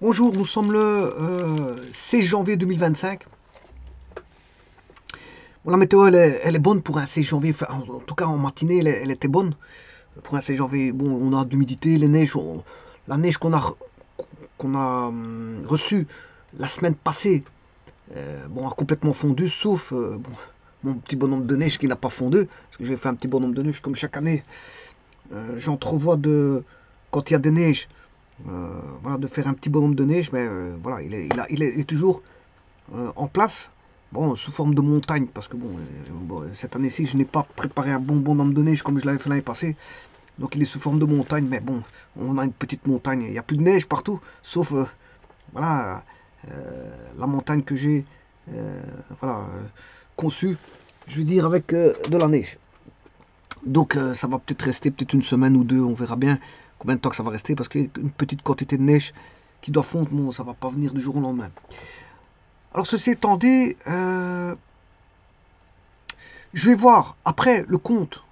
Bonjour, nous sommes le 16 janvier 2025. Bon, la météo, elle est bonne pour un 16 janvier. Enfin, en tout cas, en matinée, elle était bonne. Pour un 16 janvier, bon, on a de l'humidité, les neiges, la neige qu'on a reçue la semaine passée, bon, a complètement fondu, sauf bon, mon petit bonhomme de neige qui n'a pas fondu, parce que j'ai fait un petit bonhomme de neige comme chaque année. J'entrevois quand il y a des neiges, voilà, de faire un petit bonhomme de neige, mais voilà, il est toujours en place. Bon, sous forme de montagne, parce que bon, cette année-ci, je n'ai pas préparé un bon bonhomme de neige comme je l'avais fait l'année passée. Donc il est sous forme de montagne, mais bon, on a une petite montagne. Il n'y a plus de neige partout, sauf voilà, la montagne que j'ai voilà, conçue, je veux dire, avec de la neige. Donc ça va peut-être rester peut-être une semaine ou deux, on verra bien combien de temps que ça va rester, parce qu'il y a une petite quantité de neige qui doit fondre, bon, ça va pas venir du jour au lendemain. Alors ceci étant dit, je vais voir après le compte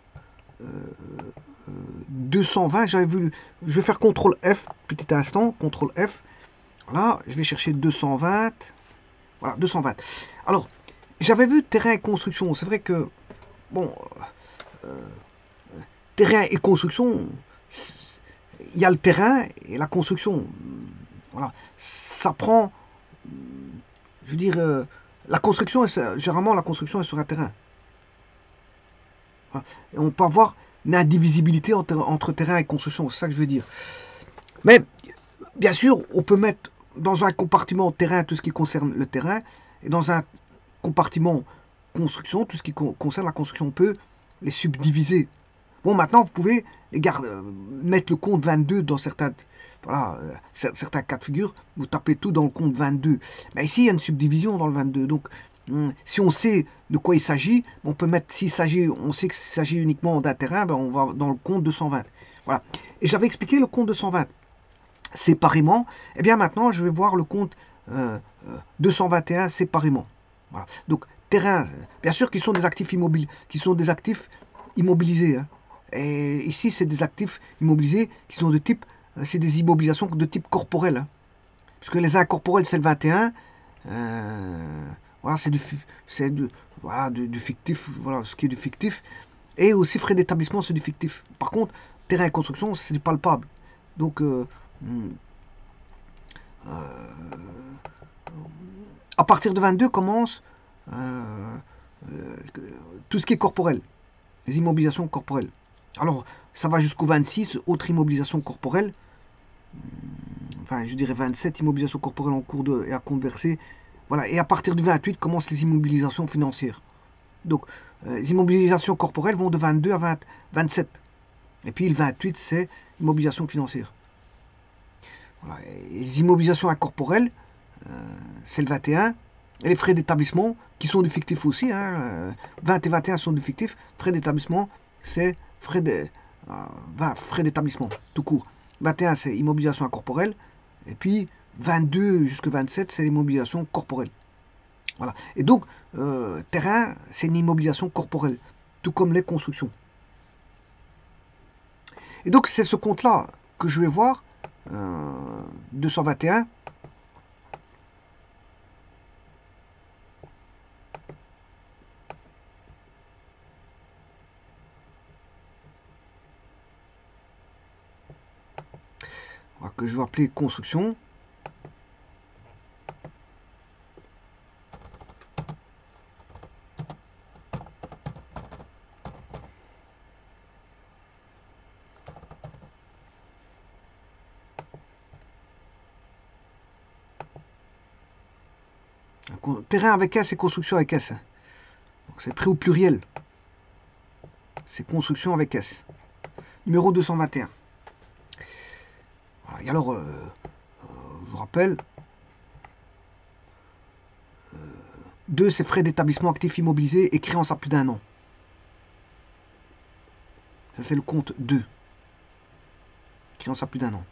220, j'avais vu, je vais faire CTRL F, petit instant, CTRL F, voilà, je vais chercher 220, voilà, 220. Alors, j'avais vu terrain et construction, c'est vrai que, bon, terrain et construction, il y a le terrain et la construction, voilà, ça prend, je veux dire, la construction, généralement la construction est sur un terrain. Voilà. Et on peut avoir une indivisibilité entre terrain et construction, c'est ça que je veux dire. Mais bien sûr, on peut mettre dans un compartiment terrain tout ce qui concerne le terrain, et dans un compartiment construction, tout ce qui concerne la construction, on peut les subdiviser. Bon, maintenant, vous pouvez les garder, mettre le compte 22 dans voilà, certains cas de figure, vous tapez tout dans le compte 22. Mais ici, il y a une subdivision dans le 22. Donc, si on sait de quoi il s'agit, on peut mettre, on sait qu'il s'agit uniquement d'un terrain, ben on va dans le compte 220. Voilà. Et j'avais expliqué le compte 220 séparément. Et bien maintenant, je vais voir le compte 221 séparément. Voilà. Donc, terrain, bien sûr, qui sont des actifs immobiles, qui sont des actifs immobilisés. Hein. Et ici, c'est des actifs immobilisés qui sont de type, c'est des immobilisations de type corporel. Hein. Parce que les incorporels, c'est le 21. Voilà, c'est voilà, du fictif, voilà, ce qui est du fictif. Et aussi, frais d'établissement, c'est du fictif. Par contre, terrain et construction, c'est du palpable. Donc, à partir de 22 commence euh, euh, tout ce qui est corporel, les immobilisations corporelles. Alors, ça va jusqu'au 26, autre immobilisation corporelle. Enfin, je dirais 27, immobilisation corporelle en cours et à compte versé. Voilà, et à partir du 28 commencent les immobilisations financières. Donc, les immobilisations corporelles vont de 22 à 27. Et puis le 28, c'est immobilisation financière. Voilà. Et les immobilisations incorporelles, c'est le 21. Et les frais d'établissement, qui sont du fictif aussi, hein, 20 et 21 sont du fictif. Frais d'établissement, c'est frais d'établissement, tout court. 21, c'est immobilisation incorporelle. Et puis 22 jusqu'à 27, c'est l'immobilisation corporelle. Voilà. Et donc, terrain, c'est une immobilisation corporelle, tout comme les constructions. Et donc, c'est ce compte-là que je vais voir, 221. Que je vais appeler construction. Terrain avec S et construction avec S. C'est prêt au pluriel. C'est construction avec S. Numéro 221. Voilà. Et alors, je vous rappelle, 2, c'est frais d'établissement actif immobilisé et créance à plus d'un an. Ça, c'est le compte 2. Créance à plus d'un an.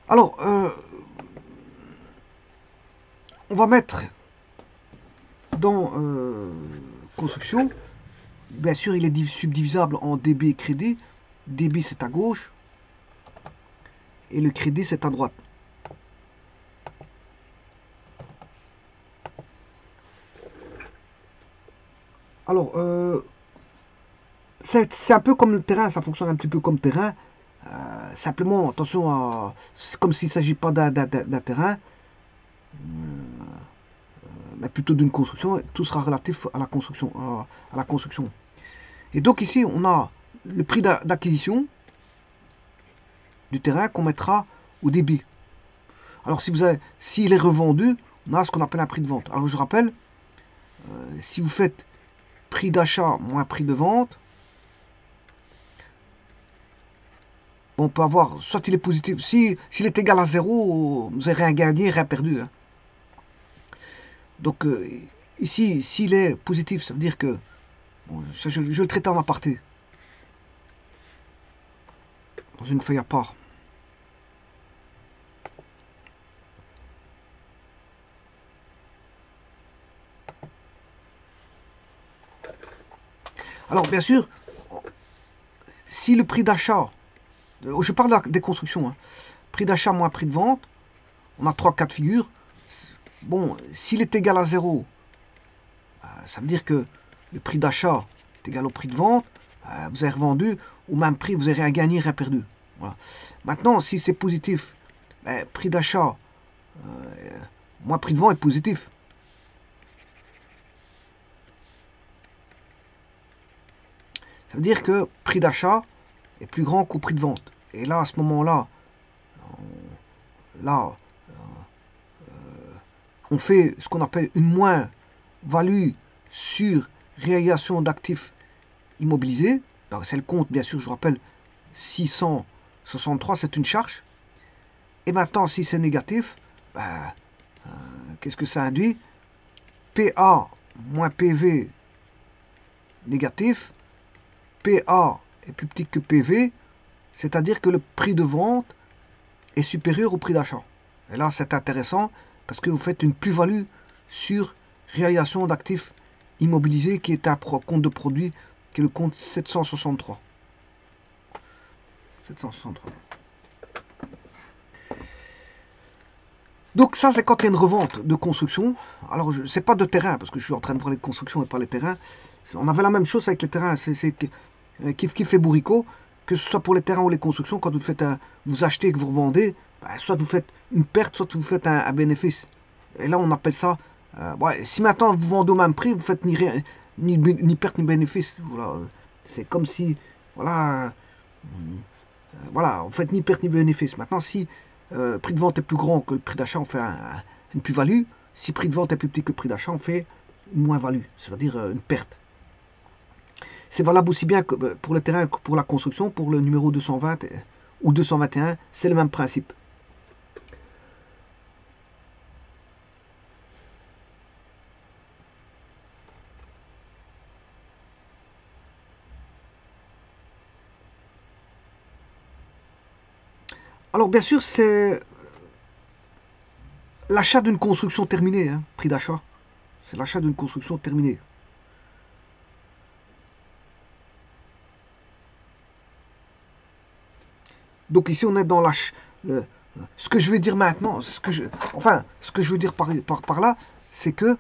Alors, on va mettre dans construction. Bien sûr, il est subdivisable en débit et crédit. Débit, c'est à gauche. Et le crédit, c'est à droite. Alors, c'est un peu comme le terrain, ça fonctionne un petit peu comme le terrain. Simplement, attention, c'est comme s'il ne s'agit pas d'un terrain, mais plutôt d'une construction. Tout sera relatif à la construction. À la construction. Et donc ici, on a le prix d'acquisition du terrain qu'on mettra au débit. Alors, s'il est revendu, on a ce qu'on appelle un prix de vente. Alors, je rappelle, si vous faites prix d'achat moins prix de vente, on peut avoir, soit il est positif, s'il est égal à zéro, vous n'avez rien gagné, rien perdu. Hein. Donc, ici, s'il est positif, ça veut dire que, bon, je le traite en aparté, dans une feuille à part. Alors, bien sûr, si le prix d'achat, je parle des constructions, hein, prix d'achat moins prix de vente, on a 3 cas de figure. Bon, s'il est égal à zéro, ça veut dire que le prix d'achat est égal au prix de vente, vous avez revendu, au même prix, vous n'avez rien gagné, rien perdu. Voilà. Maintenant, si c'est positif, prix d'achat moins prix de vente est positif. Ça veut dire que prix d'achat est plus grand qu'au prix de vente. Et là, à ce moment-là, là, on fait ce qu'on appelle une moins-value sur réalisation d'actifs immobilisés. C'est le compte, bien sûr, je vous rappelle, 663, c'est une charge. Et maintenant, si c'est négatif, ben, qu'est-ce que ça induit? PA moins PV négatif. PA est plus petit que PV, c'est-à-dire que le prix de vente est supérieur au prix d'achat. Et là, c'est intéressant parce que vous faites une plus-value sur réalisation d'actifs immobilisés qui est un compte de produit qui est le compte 763. 763. Donc ça, c'est quand il y a une revente de construction. Alors, c'est pas de terrain, parce que je suis en train de voir les constructions et pas les terrains. On avait la même chose avec les terrains. C'est kiff kiff et bourricot, que ce soit pour les terrains ou les constructions, quand vous achetez et que vous revendez, soit vous faites une perte, soit vous faites un bénéfice. Et là, on appelle ça... si maintenant vous vendez au même prix, vous faites ni perte ni bénéfice. Voilà. C'est comme si... Voilà... Voilà, en fait, ni perte ni bénéfice. Maintenant, si le prix de vente est plus grand que le prix d'achat, on fait une plus-value. Si le prix de vente est plus petit que le prix d'achat, on fait une moins-value, c'est-à-dire une perte. C'est valable aussi bien que pour le terrain que pour la construction, pour le numéro 220 ou 221, c'est le même principe. Alors, bien sûr, c'est l'achat d'une construction terminée, hein, prix d'achat. C'est l'achat d'une construction terminée. Donc ici, on est dans ce que je vais dire maintenant, ce que je veux dire par là, c'est que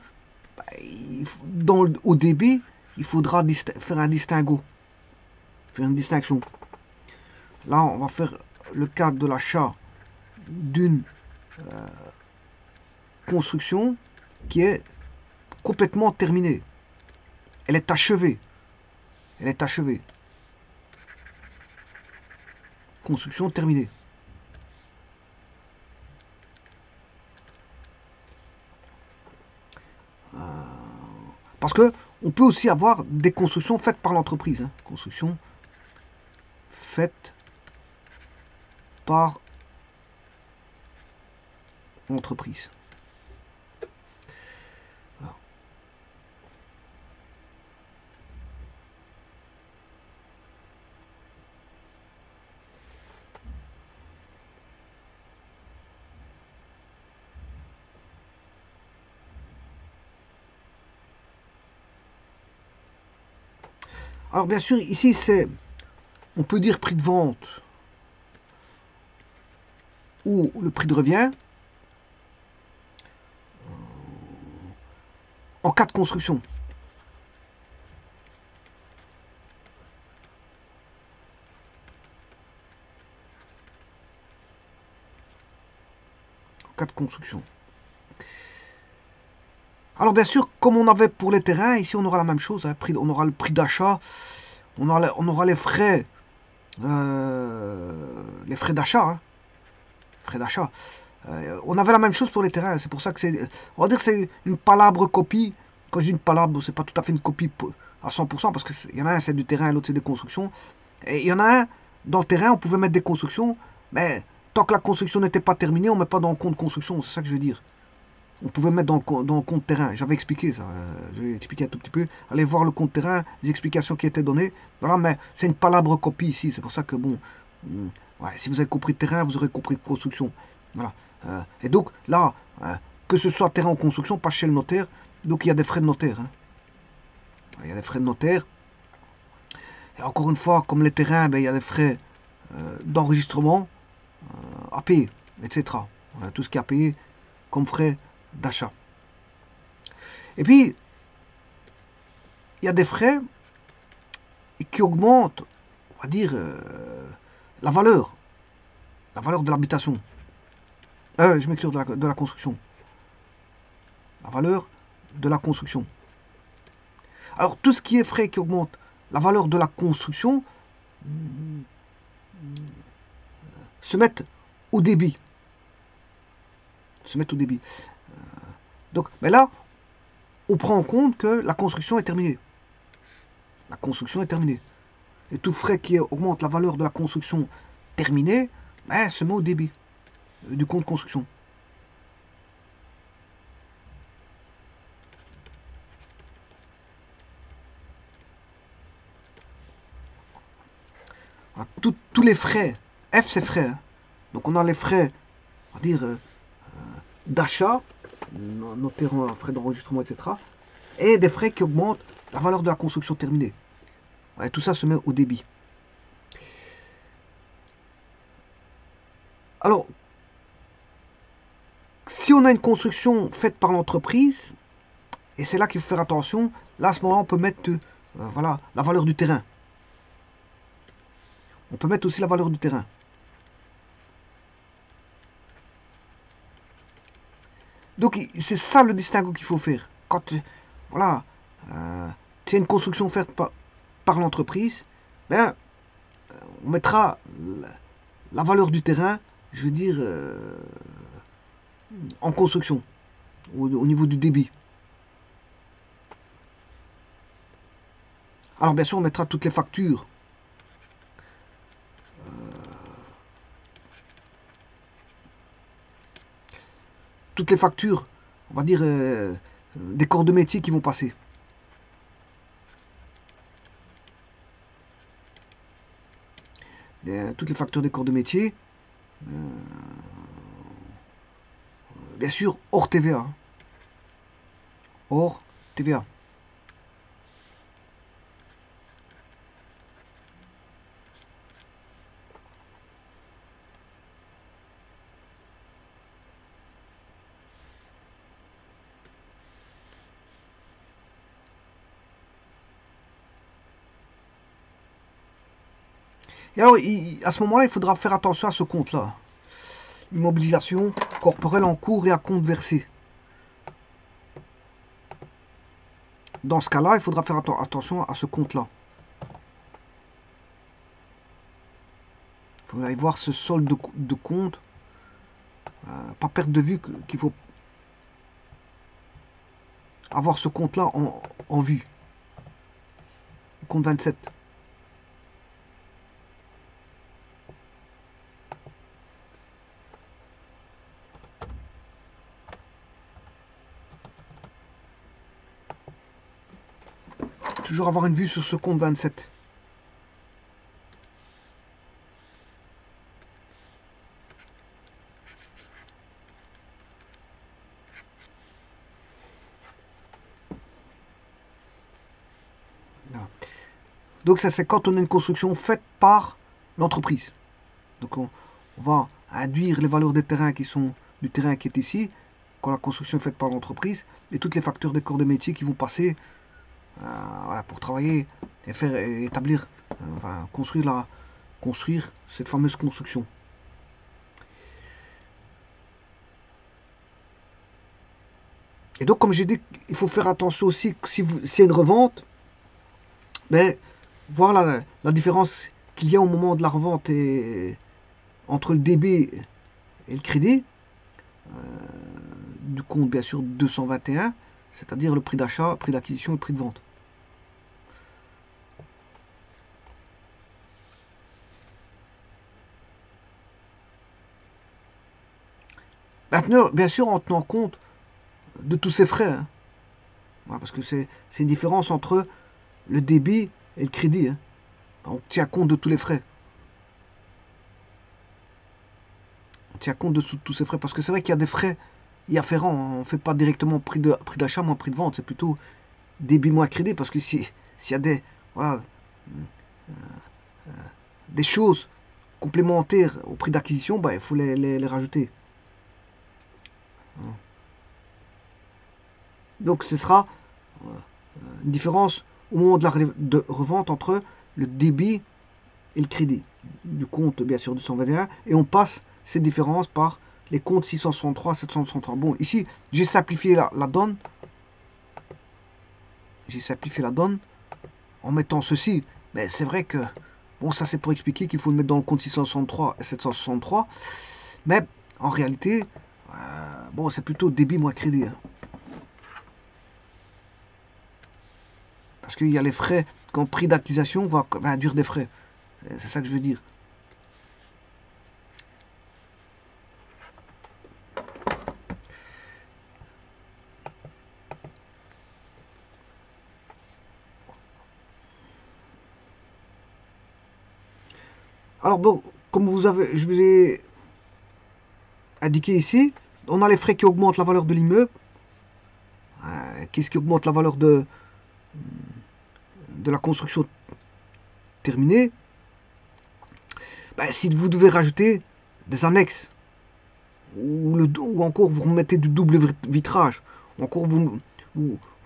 au débit, il faudra faire un distinguo, faire une distinction. Là, on va faire le cas de l'achat d'une construction qui est complètement terminée. Elle est achevée. Elle est achevée. Construction terminée. Parce que on peut aussi avoir des constructions faites par l'entreprise. Hein. Construction faite par l'entreprise. Alors bien sûr, ici c'est, on peut dire prix de vente ou le prix de revient en cas de construction. En cas de construction. Alors bien sûr, comme on avait pour les terrains, ici on aura la même chose. Hein, on aura le prix d'achat, on aura les frais d'achat. Hein, frais d'achat. On avait la même chose pour les terrains. C'est pour ça que c'est, on va dire que c'est une palabre copie. Quand je dis une palabre, c'est pas tout à fait une copie à 100% parce qu'il y en a un c'est du terrain et l'autre c'est des constructions. Et il y en a un dans le terrain, on pouvait mettre des constructions, mais tant que la construction n'était pas terminée, on ne met pas dans le compte construction. C'est ça que je veux dire. On pouvait mettre dans le compte terrain. J'avais expliqué ça. J'ai expliqué un tout petit peu. Allez voir le compte terrain, les explications qui étaient données. Voilà, mais c'est une palabre copie ici. C'est pour ça que, bon, ouais, si vous avez compris terrain, vous aurez compris construction. Voilà. Et donc, là, que ce soit terrain ou construction, pas chez le notaire. Donc, il y a des frais de notaire. Hein. Il y a des frais de notaire. Et encore une fois, comme les terrains, ben, il y a des frais d'enregistrement à payer, etc. Tout ce qui est à payer comme frais d'achat. Et puis, il y a des frais qui augmentent, on va dire, la valeur. La valeur de l'habitation. Je m'excuse de la construction. La valeur de la construction. Alors, tout ce qui est frais qui augmente la valeur de la construction se mettent au débit. Se mettent au débit. Donc, mais là, on prend en compte que la construction est terminée. La construction est terminée. Et tout frais qui augmente la valeur de la construction terminée, ben, se met au débit du compte construction. Voilà. Tous les frais, F c'est frais. Hein. Donc on a les frais, on va dire, d'achat, notaire, frais d'enregistrement, etc. Et des frais qui augmentent la valeur de la construction terminée. Et tout ça se met au débit. Alors, si on a une construction faite par l'entreprise, et c'est là qu'il faut faire attention, là à ce moment-là on peut mettre voilà, la valeur du terrain. On peut mettre aussi la valeur du terrain. Donc c'est ça le distinguo qu'il faut faire. Quand voilà, c'est une construction faite par l'entreprise, ben, on mettra la valeur du terrain, je veux dire, en construction, au niveau du débit. Alors bien sûr, on mettra toutes les factures, on va dire, des corps de métier qui vont passer. Toutes les factures des corps de métier, bien sûr, hors TVA. Hein. Hors TVA. Et alors, à ce moment-là, il faudra faire attention à ce compte-là. Immobilisation corporelle en cours et à compte versé. Dans ce cas-là, il faudra faire attention à ce compte-là. Il faudra aller voir ce solde de compte. Pas perdre de vue qu'il faut avoir ce compte-là en vue. Le compte 27. Toujours avoir une vue sur ce compte 27. Voilà. Donc ça, c'est quand on a une construction faite par l'entreprise. Donc on va induire les valeurs des terrains qui sont du terrain qui est ici, quand la construction est faite par l'entreprise, et toutes les facteurs des corps de métier qui vont passer voilà, pour travailler et faire et établir, enfin, construire cette fameuse construction. Et donc, comme j'ai dit, il faut faire attention aussi que si c'est une revente, ben, voir la différence qu'il y a au moment de la revente entre le débit et le crédit, du compte bien sûr 221, c'est-à-dire le prix d'achat, prix d'acquisition et le prix de vente. Maintenant, bien sûr, en tenant compte de tous ces frais, hein. Voilà, parce que c'est une différence entre le débit et le crédit, hein. On tient compte de tous les frais. On tient compte de tous ces frais, parce que c'est vrai qu'il y a des frais y afférents. On ne fait pas directement prix d'achat moins prix de vente, c'est plutôt débit moins crédit, parce que s'il y a voilà, des choses complémentaires au prix d'acquisition, bah, il faut les rajouter. Donc ce sera une différence au moment de revente entre le débit et le crédit du compte bien sûr 221, et on passe ces différences par les comptes 663, 763. Bon, ici j'ai simplifié la donne. J'ai simplifié la donne en mettant ceci. Mais c'est vrai que, bon, ça c'est pour expliquer qu'il faut le mettre dans le compte 663 et 763. Mais en réalité, bon, c'est plutôt débit moins crédit, hein. Parce qu'il y a les frais, quand prix d'acquisition va induire des frais. C'est ça que je veux dire. Alors bon, comme je vous ai indiqué ici, on a les frais qui augmentent la valeur de l'immeuble. Qu'est-ce qui augmente la valeur de la construction terminée? Ben, si vous devez rajouter des annexes, ou encore vous remettez du double vitrage, ou encore vous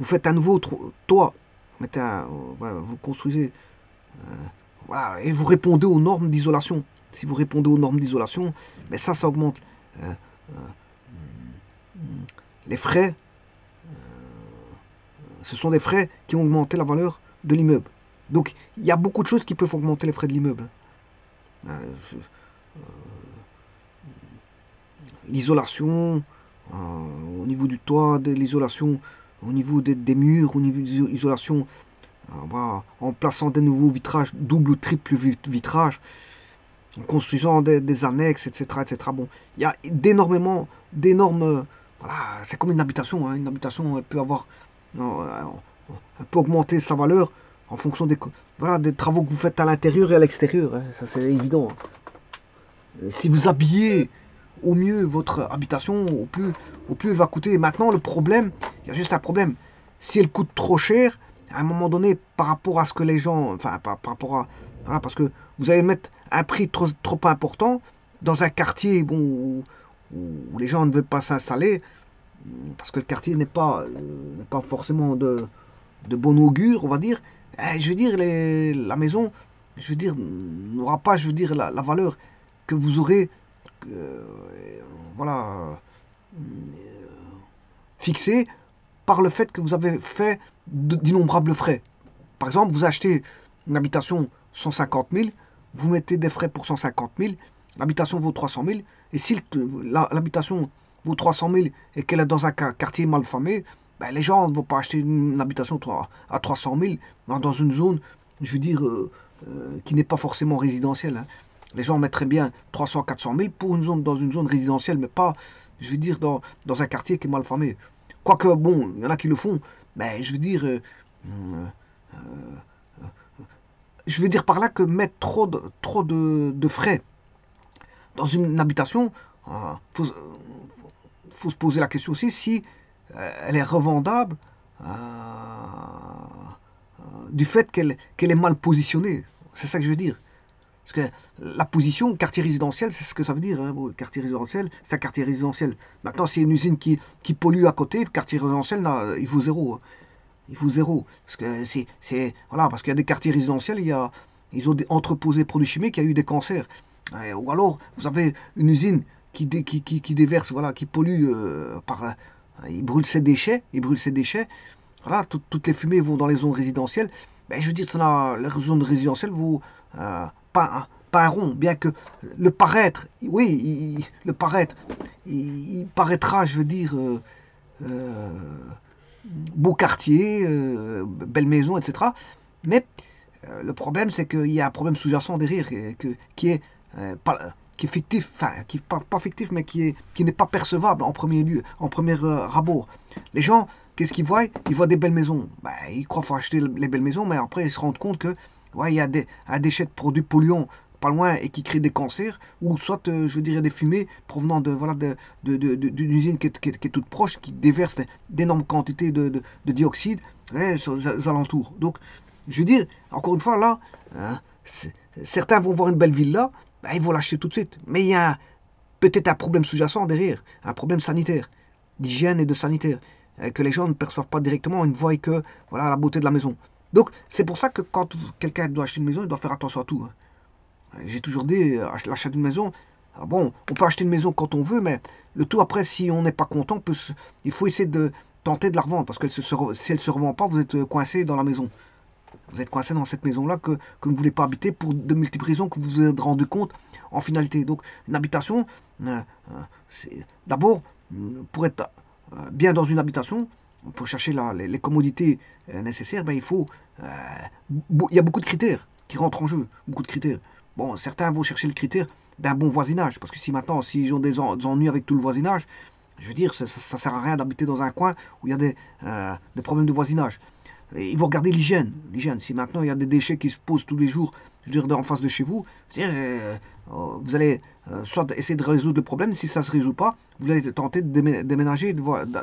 faites un nouveau toit, vous construisez, voilà, et vous répondez aux normes d'isolation. Si vous répondez aux normes d'isolation, mais ça augmente euh, les frais. Ce sont des frais qui ont augmenté la valeur de l'immeuble. Donc il y a beaucoup de choses qui peuvent augmenter les frais de l'immeuble. L'isolation, au niveau du toit, de l'isolation au niveau des murs, au niveau de l'isolation, voilà, en plaçant des nouveaux vitrages, double ou triple vitrage, en construisant des annexes, etc., etc. Bon, il y a d'énormes. Voilà, c'est comme une habitation, hein. Une habitation, elle peut avoir, elle peut augmenter sa valeur en fonction voilà, des travaux que vous faites à l'intérieur et à l'extérieur, hein. Ça, c'est évident. Si vous habillez au mieux votre habitation, au plus elle va coûter. Et maintenant, le problème, il y a juste un problème. Si elle coûte trop cher, à un moment donné, par rapport à ce que les gens, enfin, par rapport à, voilà, parce que vous allez mettre un prix trop important dans un quartier, bon, où les gens ne veulent pas s'installer, parce que le quartier n'est pas forcément de bon augure, on va dire. Je veux dire, la maison, je veux dire, n'aura pas, je veux dire, la valeur que vous aurez, euh, voilà, fixée par le fait que vous avez fait d'innombrables frais. Par exemple, vous achetez une habitation 150 000, vous mettez des frais pour 150 000, l'habitation vaut 300 000, et si l'habitation vaut 300 000 et qu'elle est dans un quartier mal famé, ben les gens ne vont pas acheter une habitation à 300 000 dans une zone, je veux dire, qui n'est pas forcément résidentielle, hein. Les gens mettraient bien 300, 400 000 pour une zone, dans une zone résidentielle, mais pas, je veux dire, dans un quartier qui est mal famé. Quoique, bon, il y en a qui le font, mais je veux dire, je veux dire par là que mettre trop de frais dans une habitation, faut se poser la question aussi si elle est revendable du fait qu'elle est mal positionnée. C'est ça que je veux dire. Parce que la position, quartier résidentiel, c'est ce que ça veut dire. Hein. Bon, quartier résidentiel, c'est un quartier résidentiel. Maintenant, s'il y a une usine qui pollue à côté, le quartier résidentiel, il vaut zéro. Hein. Il vaut zéro. Parce que voilà, parce qu'il y a des quartiers résidentiels, ils ont entreposé des produits chimiques, il y a eu des cancers. Ou alors, vous avez une usine qui déverse, voilà, qui pollue il brûle ses déchets, Voilà, toutes les fumées vont dans les zones résidentielles. Ben, je veux dire, les zones résidentielles vaut pas un rond, bien que le paraître, oui, le paraître, il paraîtra, je veux dire, euh, beau quartier, belle maison, etc. Mais le problème, c'est qu'il y a un problème sous-jacent derrière qui est qui est fictif, enfin, qui pas fictif, mais qui n'est pas percevable en premier lieu, en premier rabord. Les gens, qu'est-ce qu'ils voient? Ils voient des belles maisons. Ben, ils croient qu'il faut acheter les belles maisons, mais après, ils se rendent compte que ouais, il y a un déchet de produits polluants pas loin et qui crée des cancers, ou soit, je dirais, des fumées provenant d'une usine qui est toute proche, qui déverse d'énormes quantités de dioxyde sur les alentours. Donc, je veux dire, encore une fois, là, certains vont voir une belle villa, ben, ils vont l'acheter tout de suite. Mais il y a peut-être un problème sous-jacent derrière, un problème sanitaire, d'hygiène et de sanitaire, que les gens ne perçoivent pas directement, ils ne voient que voilà, la beauté de la maison. Donc, c'est pour ça que quand quelqu'un doit acheter une maison, il doit faire attention à tout. Hein. J'ai toujours dit, l'achat d'une maison, bon, on peut acheter une maison quand on veut, mais le tout après, si on n'est pas content, il faut essayer de tenter de la revendre, parce que si elle ne se revend pas, vous êtes coincé dans la maison. Vous êtes coincé dans cette maison-là que vous ne voulez pas habiter pour de multiples raisons que vous vous êtes rendu compte en finalité. Donc, une habitation, d'abord, pour être bien dans une habitation, pour chercher les commodités nécessaires, ben, il y a beaucoup de critères qui rentrent en jeu. Beaucoup de critères. Bon, certains vont chercher le critère d'un bon voisinage. Parce que si maintenant, s'ils ont des ennuis avec tout le voisinage, je veux dire, ça ne sert à rien d'habiter dans un coin où il y a des problèmes de voisinage. Et ils vont regarder l'hygiène. Si maintenant il y a des déchets qui se posent tous les jours, je veux dire, en face de chez vous, vous allez soit essayer de résoudre le problème. Si ça ne se résout pas, vous allez tenter de déménager,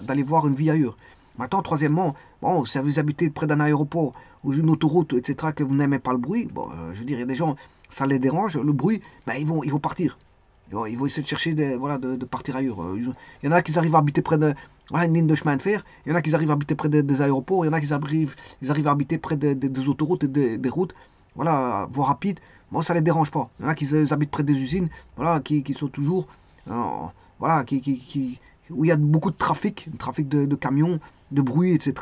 d'aller voir une vie ailleurs. Maintenant, troisièmement, bon, si vous habitez près d'un aéroport ou d'une autoroute, etc., que vous n'aimez pas le bruit, bon, je veux dire, il y a des gens, ça les dérange, le bruit, ben, ils vont partir. Ils vont essayer de chercher de partir ailleurs. Il y en a qui arrivent à habiter près de une ligne de chemin de fer, il y en a qui arrivent à habiter près des aéroports, il y en a qui arrivent à habiter près des autoroutes et des routes, voilà, voies rapides. Bon, ça ne les dérange pas. Il y en a qui habitent près des usines, voilà, qui sont toujours, voilà, où il y a beaucoup de trafic de camions, de bruit, etc.,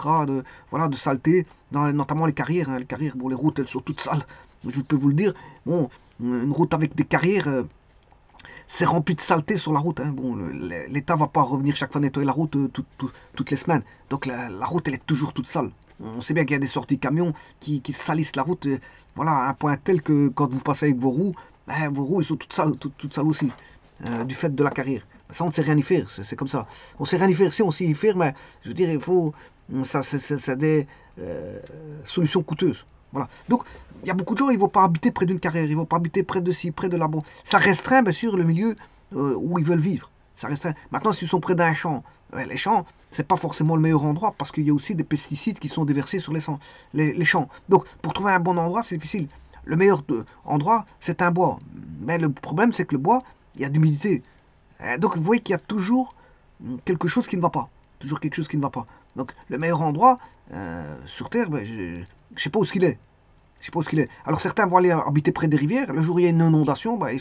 voilà, de saleté, notamment les carrières. Hein. Les carrières, bon, les routes, elles sont toutes sales. Je peux vous le dire. Bon, une route avec des carrières, c'est rempli de saleté sur la route. Hein. Bon, l'État va pas revenir chaque fois nettoyer la route toutes les semaines. Donc la route, elle est toujours toute sale. On sait bien qu'il y a des sorties de camions qui salissent la route, voilà, à un point tel que quand vous passez avec vos roues, ben, vos roues, ils sont toutes sales aussi, du fait de la carrière. Ça, on ne sait rien y faire, c'est comme ça. On ne sait rien y faire, si on sait y faire, mais je veux dire, il faut. Ça, c'est des solutions coûteuses. Voilà. Donc, il y a beaucoup de gens, ils ne vont pas habiter près d'une carrière, ils ne vont pas habiter près de ci, près de là. Bon, ça restreint, bien sûr, le milieu où ils veulent vivre. Ça restreint. Maintenant, s'ils sont près d'un champ, les champs, c'est pas forcément le meilleur endroit parce qu'il y a aussi des pesticides qui sont déversés sur les champs. Donc, pour trouver un bon endroit, c'est difficile. Le meilleur endroit, c'est un bois. Mais le problème, c'est que le bois, il y a d'humidité. Donc, vous voyez qu'il y a toujours quelque chose qui ne va pas. Toujours quelque chose qui ne va pas. Donc, le meilleur endroit sur Terre, ben, je ne sais pas où il est. Je sais pas où il est. Alors, certains vont aller habiter près des rivières. Le jour où il y a une inondation, ben,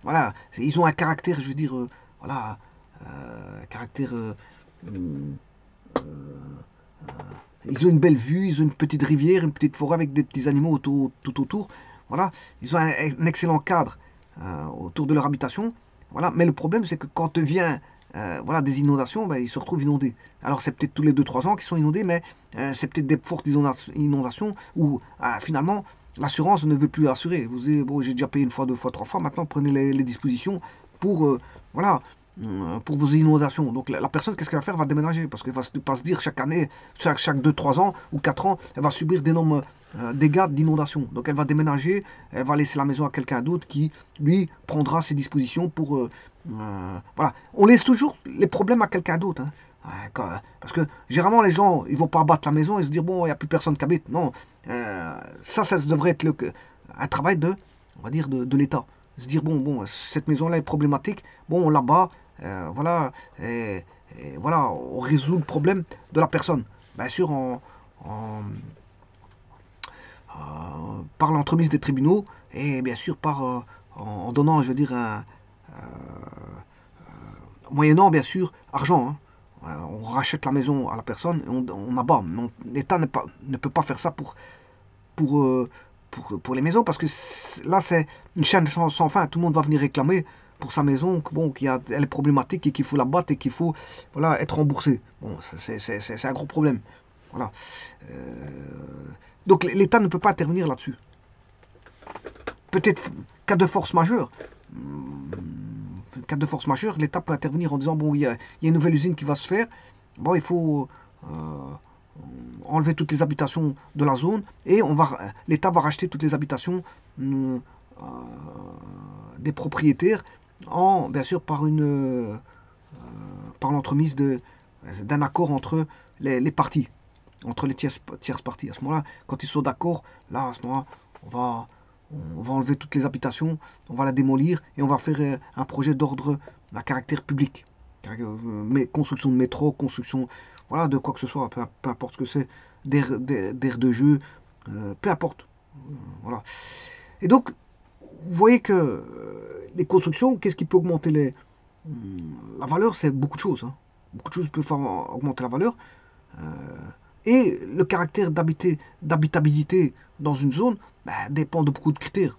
voilà, ils ont un caractère, je veux dire, voilà, caractère. Ils ont une belle vue, ils ont une petite rivière, une petite forêt avec des petits animaux tout autour. Voilà, ils ont un excellent cadre autour de leur habitation. Voilà, mais le problème, c'est que quand vient voilà, des inondations, ben, ils se retrouvent inondés. Alors, c'est peut-être tous les 2-3 ans qu'ils sont inondés, mais c'est peut-être des fortes inondations où finalement l'assurance ne veut plus assurer. Vous dites, bon, j'ai déjà payé une fois, 2 fois, 3 fois, maintenant prenez les dispositions pour, voilà, pour vos inondations. Donc la personne, qu'est-ce qu'elle va faire? Elle va déménager parce qu'elle va pas se dire chaque année, chaque 2-3 ans ou 4 ans, elle va subir d'énormes dégâts d'inondation. Donc elle va déménager, elle va laisser la maison à quelqu'un d'autre qui, lui, prendra ses dispositions pour... voilà. On laisse toujours les problèmes à quelqu'un d'autre. Hein. Parce que généralement, les gens, ils vont pas abattre la maison et se dire, bon, il n'y a plus personne qui habite. Non, ça devrait être un travail on va dire, de l'État. Se dire, bon, cette maison-là est problématique, bon, on l'abat, voilà, et voilà, on résout le problème de la personne. Bien sûr, en, par l'entremise des tribunaux et bien sûr en donnant, je veux dire, moyennant bien sûr argent. Hein. On rachète la maison à la personne et on abat. L'État ne peut pas faire ça pour, euh, pour les maisons parce que là c'est une chaîne sans fin. Tout le monde va venir réclamer pour sa maison, bon, elle est problématique et qu'il faut la battre et qu'il faut voilà, être remboursé. Bon, c'est un gros problème. Voilà. Donc l'État ne peut pas intervenir là-dessus. Peut-être cas de force majeure. Cas de force majeure, l'État peut intervenir en disant bon, il y a une nouvelle usine qui va se faire. Bon, il faut enlever toutes les habitations de la zone et l'État va racheter toutes les habitations des propriétaires bien sûr par l'entremise d'un accord entre les parties, entre les tierces parties. À ce moment-là, quand ils sont d'accord, là, à ce moment-là, on va enlever toutes les habitations, on va la démolir et on va faire un projet d'ordre à caractère public. Construction de métro, construction voilà, de quoi que ce soit, peu importe ce que c'est, d'air de jeu, peu importe. Voilà. Et donc, vous voyez que les constructions, qu'est-ce qui peut augmenter la valeur? C'est beaucoup de choses. Hein. Beaucoup de choses peuvent faire augmenter la valeur. Et le caractère d'habitabilité dans une zone dépend de beaucoup de critères.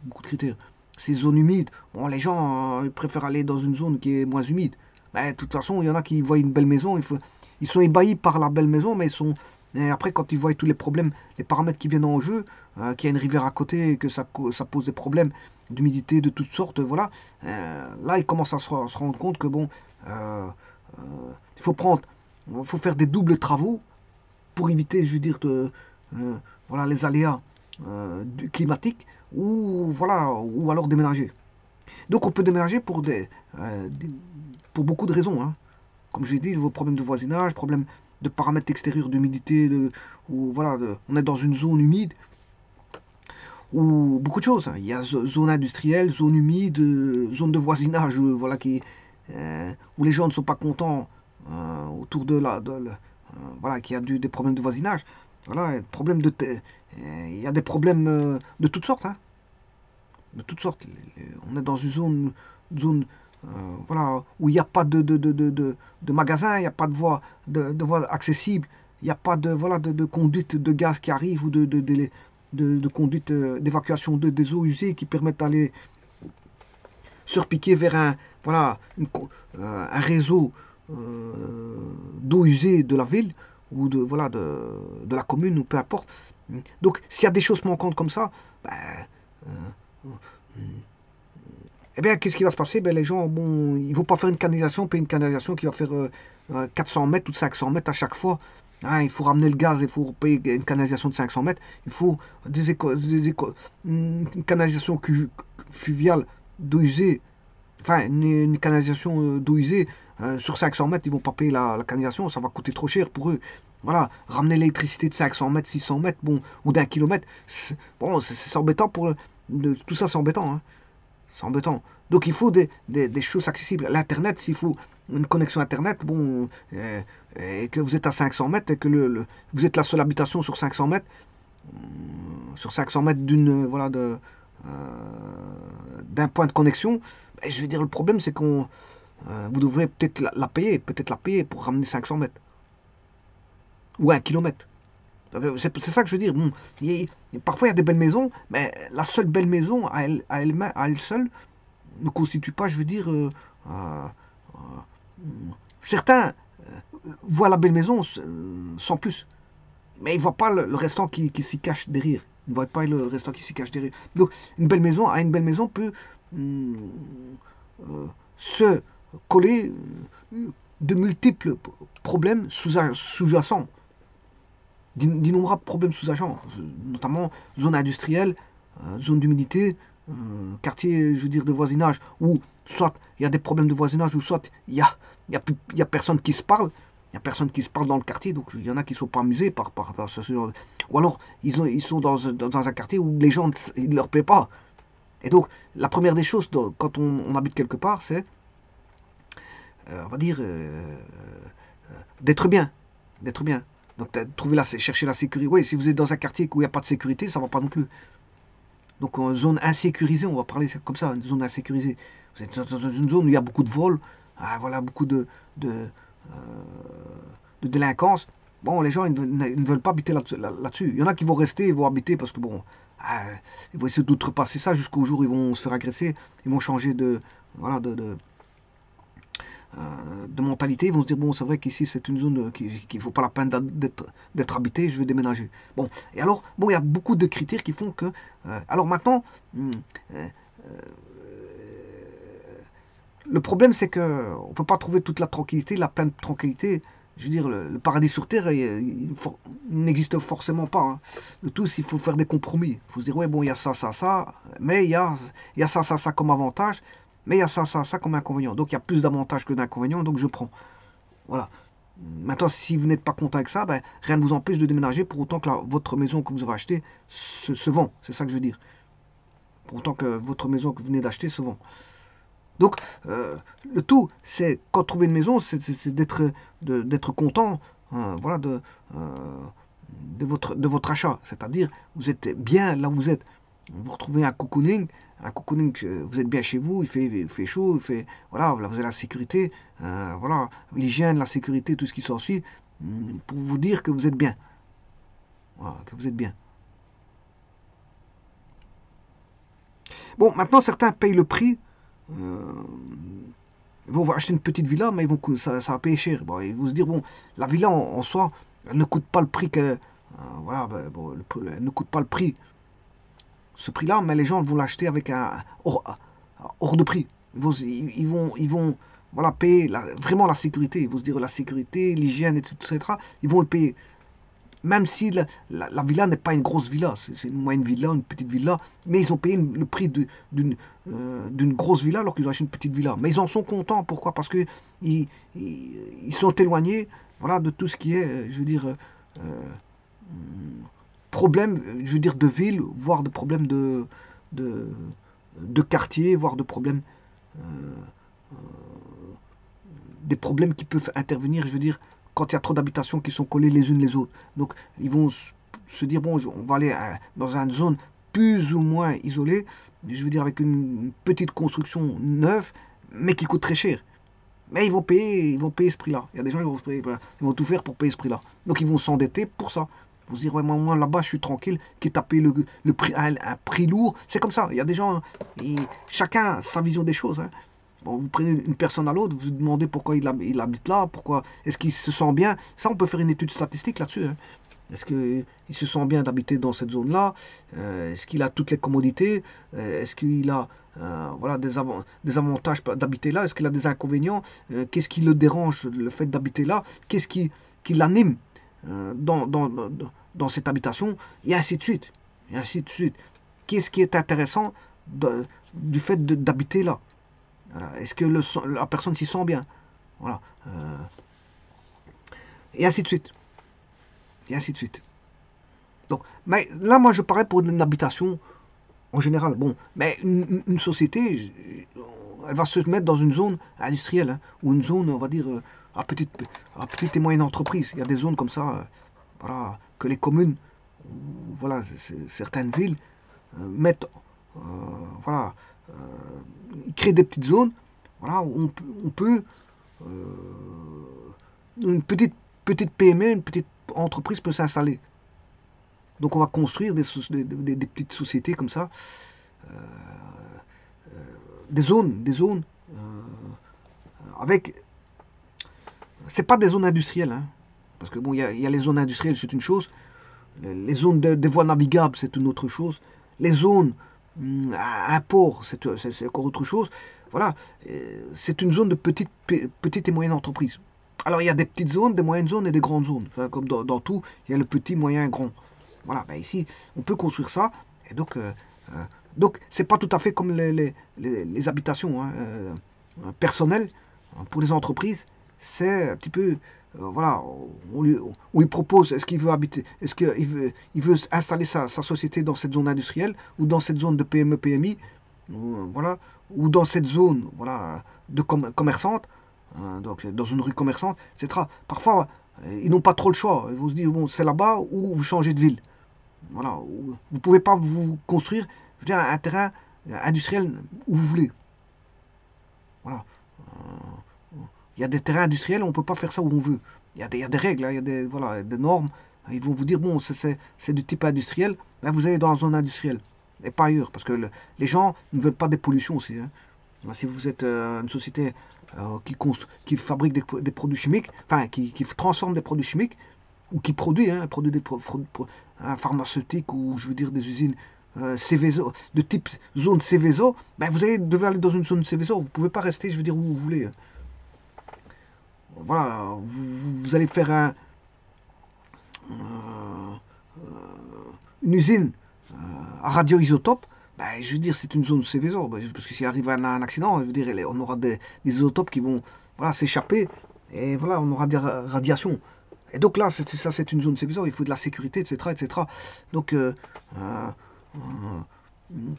Ces zones humides, bon, les gens ils préfèrent aller dans une zone qui est moins humide. De toute façon, il y en a qui voient une belle maison, ils sont ébahis par la belle maison, mais et après, quand ils voient tous les problèmes, les paramètres qui viennent en jeu, qu'il y a une rivière à côté, que ça pose des problèmes d'humidité de toutes sortes, voilà, là, ils commencent à se rendre compte que bon, il faut faire des doubles travaux pour éviter, je veux dire, voilà, les aléas climatiques ou alors déménager. Donc on peut déménager pour beaucoup de raisons. Hein. Comme je l'ai dit, vos problèmes de voisinage, problèmes de paramètres extérieurs d'humidité, on est dans une zone humide, ou beaucoup de choses. Hein. Il y a zone industrielle, zone humide, zone de voisinage, voilà, où les gens ne sont pas contents autour voilà, qu'il y a des problèmes de voisinage. Voilà, il y a des problèmes de toutes sortes. Hein. De toutes sortes. On est dans une zone voilà, où il n'y a pas de magasin, il n'y a pas de voie accessible, il n'y a pas de conduite de gaz qui arrive ou de conduite d'évacuation des eaux usées qui permettent d'aller surpiquer vers un réseau d'eau usée de la ville ou de la commune ou peu importe. Donc s'il y a des choses manquantes comme ça, eh bien, qu'est-ce qui va se passer? Les gens, bon, ils ne vont pas faire une canalisation, puis une canalisation qui va faire 400 mètres ou 500 mètres à chaque fois. Hein, il faut ramener le gaz, il faut payer une canalisation de 500 mètres. Il faut une canalisation fluviale d'eau usée, enfin, une canalisation d'eau usée sur 500 mètres, ils ne vont pas payer la canalisation, ça va coûter trop cher pour eux. Voilà, ramener l'électricité de 500 mètres, 600 mètres, bon, ou d'un kilomètre, c'est embêtant tout ça, c'est embêtant. Hein. C'est embêtant. Donc il faut des choses accessibles. L'Internet, s'il faut une connexion Internet, bon, et que vous êtes à 500 mètres et que vous êtes la seule habitation sur 500 mètres, d'un point de connexion, je veux dire, le problème c'est vous devrez peut-être la payer pour ramener 500 mètres ou 1 kilomètre. C'est ça que je veux dire. Bon, parfois il y a des belles maisons, mais la seule belle maison à elle seule ne constitue pas, je veux dire, certains voient la belle maison sans plus, mais ils ne voient pas le restant qui s'y cache derrière. Ils ne voient pas le restant qui s'y cache derrière. Donc une belle maison peut se coller de multiples problèmes sous-jacents. D'innombrables problèmes sous-jacents, notamment zone industrielle, zone d'humidité, quartier, je veux dire, de voisinage, où soit il y a des problèmes de voisinage, ou soit il y a personne qui se parle, Il n'y a personne qui se parle dans le quartier, donc il y en a qui ne sont pas amusés par ce genre de... Ou alors, ils sont dans un quartier où les gens ne leur paient pas. Et donc, la première des choses, quand on habite quelque part, c'est, on va dire, d'être bien. D'être bien. Donc, chercher la sécurité. Oui, si vous êtes dans un quartier où il n'y a pas de sécurité, ça ne va pas non plus. Donc, en zone insécurisée, on va parler comme ça, une zone insécurisée. Vous êtes dans une zone où il y a beaucoup de vols, voilà, beaucoup de délinquance. Bon, les gens, ils ne veulent pas habiter là-dessus. Il y en a qui vont rester, ils vont habiter parce que, bon, ils vont essayer d'outrepasser ça jusqu'au jour où ils vont se faire agresser. Ils vont changer voilà, de mentalité. Ils vont se dire, bon, c'est vrai qu'ici, c'est une zone qui ne vaut pas la peine d'être habitée, je vais déménager. Bon, et alors, bon, il y a beaucoup de critères qui font que... alors maintenant, le problème, c'est qu'on ne peut pas trouver toute la tranquillité, la pleine tranquillité. Je veux dire, le paradis sur Terre, il n'existe forcément pas. Hein. Le tout, il faut faire des compromis. Il faut se dire, ouais, bon, il y a ça, ça, ça, mais il y a ça, ça, ça comme avantage, mais il y a ça, ça, ça comme inconvénient. Donc, il y a plus d'avantages que d'inconvénients, donc je prends. Voilà. Maintenant, si vous n'êtes pas content avec ça, ben, rien ne vous empêche de déménager pour autant que votre maison que vous avez achetée se vend. C'est ça que je veux dire. Pour autant que votre maison que vous venez d'acheter se vend. Donc, le tout, c'est quand trouver une maison, c'est d'être content, voilà, de votre achat. C'est-à-dire, vous êtes bien là où vous êtes. Vous retrouvez un cocooning, vous êtes bien chez vous, il fait chaud, voilà, là, vous avez la sécurité, voilà, l'hygiène, la sécurité, tout ce qui s'ensuit, pour vous dire que vous êtes bien. Voilà, que vous êtes bien. Bon, maintenant, certains payent le prix. Ils vont acheter une petite villa, mais ça va payer cher. Bon, ils vont se dire, bon, la villa en soi, elle ne coûte pas le prix qu'elle. Voilà, ben, bon, elle ne coûte pas le prix. Ce prix-là, mais les gens vont l'acheter avec un hors de prix. Ils vont voilà, payer vraiment la sécurité. Ils vont se dire la sécurité, l'hygiène, etc. Ils vont le payer. Même si la villa n'est pas une grosse villa, c'est une moyenne villa, une petite villa, mais ils ont payé le prix d'une grosse villa alors qu'ils ont acheté une petite villa. Mais ils en sont contents, pourquoi? Parce qu'ils sont éloignés, voilà, de tout ce qui est, je veux dire, problème, je veux dire, de ville, voire de problèmes de, de quartier, voire de problèmes, des problèmes qui peuvent intervenir, je veux dire, quand il y a trop d'habitations qui sont collées les unes les autres. Donc, ils vont se dire, bon, on va aller dans une zone plus ou moins isolée, je veux dire, avec une petite construction neuve, mais qui coûte très cher. Mais ils vont payer ce prix-là. Il y a des gens ils vont tout faire pour payer ce prix-là. Donc, ils vont s'endetter pour ça. Ils vont se dire, ouais, moi là-bas, je suis tranquille, quitte à payer le prix, un prix lourd. C'est comme ça. Il y a des gens, chacun a sa vision des choses. Hein. Bon, vous prenez une personne à l'autre, vous vous demandez pourquoi il habite là, pourquoi est-ce qu'il se sent bien. Ça, on peut faire une étude statistique là-dessus. Hein. Est-ce qu'il se sent bien d'habiter dans cette zone-là? Est-ce qu'il a toutes les commodités? Est-ce qu'il a voilà, des avantages d'habiter là? Est-ce qu'il a des inconvénients? Qu'est-ce qui le dérange, le fait d'habiter là? Qu'est-ce qui l'anime dans cette habitation? Et ainsi de suite. Et ainsi de suite. Qu'est-ce qui est intéressant du fait d'habiter là? Voilà. Est-ce que la personne s'y sent bien? Voilà. Et ainsi de suite. Et ainsi de suite. Donc, mais là, moi, je parais pour une habitation en général. Bon, mais une société, elle va se mettre dans une zone industrielle, hein, ou une zone, on va dire, à petite et moyenne entreprise. Il y a des zones comme ça, voilà, que les communes, voilà, certaines villes mettent, voilà, ils créent des petites zones, voilà, où on peut une petite PME, une petite entreprise peut s'installer. Donc on va construire des petites sociétés comme ça, des zones, avec, c'est pas des zones industrielles, hein, parce que bon, il y a les zones industrielles, c'est une chose, les zones de voies navigables, c'est une autre chose, les zones à un port, c'est encore autre chose. Voilà, c'est une zone de petite et moyenne entreprise. Alors il y a des petites zones, des moyennes zones et des grandes zones. Enfin, comme dans tout, il y a le petit, moyen, grand. Voilà, ben ici, on peut construire ça. Et donc c'est pas tout à fait comme les habitations hein, personnelles. Pour les entreprises, c'est un petit peu voilà, on lui propose, est-ce qu'il veut habiter, est-ce qu'il veut installer sa société dans cette zone industrielle ou dans cette zone de PME, PMI, voilà, ou dans cette zone, voilà, de commerçante, donc dans une rue commerçante, etc. Parfois, ils n'ont pas trop le choix. Ils vont se dire, bon, c'est là-bas ou vous changez de ville. Voilà, vous ne pouvez pas vous construire, je veux dire, un terrain industriel où vous voulez. Voilà. Il y a des terrains industriels, on ne peut pas faire ça où on veut. Il y a des règles, hein, il y a des, voilà, des normes. Ils vont vous dire, bon, c'est du type industriel, ben vous allez dans la zone industrielle. Et pas ailleurs, parce que les gens ne veulent pas des pollutions aussi. Hein. Si vous êtes une société qui fabrique des produits chimiques, enfin, qui transforme des produits chimiques, ou qui produit, hein, produit un pharmaceutique, ou je veux dire des usines Céveso, de type zone Céveso, ben vous devez aller dans une zone Céveso. Vous ne pouvez pas rester, je veux dire, où vous voulez. Hein. Voilà, vous allez faire euh, une usine à radioisotope, ben, je veux dire, c'est une zone Céveso, ben, parce que s'il arrive un accident, je veux dire, on aura des isotopes qui vont voilà, s'échapper, et voilà, on aura des radiations. Et donc là, ça c'est une zone Céveso, il faut de la sécurité, etc. etc. Donc,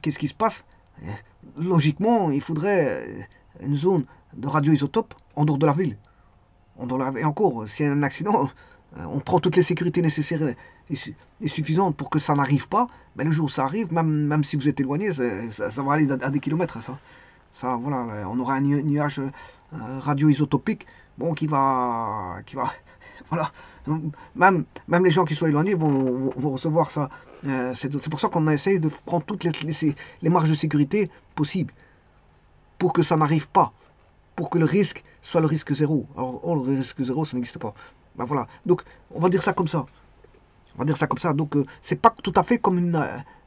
qu'est-ce qui se passe? Logiquement, il faudrait une zone de radioisotope en dehors de la ville. Et encore, s'il y a un accident, on prend toutes les sécurités nécessaires et suffisantes pour que ça n'arrive pas. Mais le jour où ça arrive, même si vous êtes éloigné, ça va aller à des kilomètres. Ça, voilà, on aura un nuage radio-isotopique, bon, qui va, voilà. Même les gens qui sont éloignés vont recevoir ça. C'est pour ça qu'on essaye de prendre toutes les marges de sécurité possibles pour que ça n'arrive pas, pour que le risque soit le risque zéro. Alors, le risque zéro, ça n'existe pas. Ben voilà. Donc, on va dire ça comme ça. On va dire ça comme ça. Donc, c'est pas tout à fait comme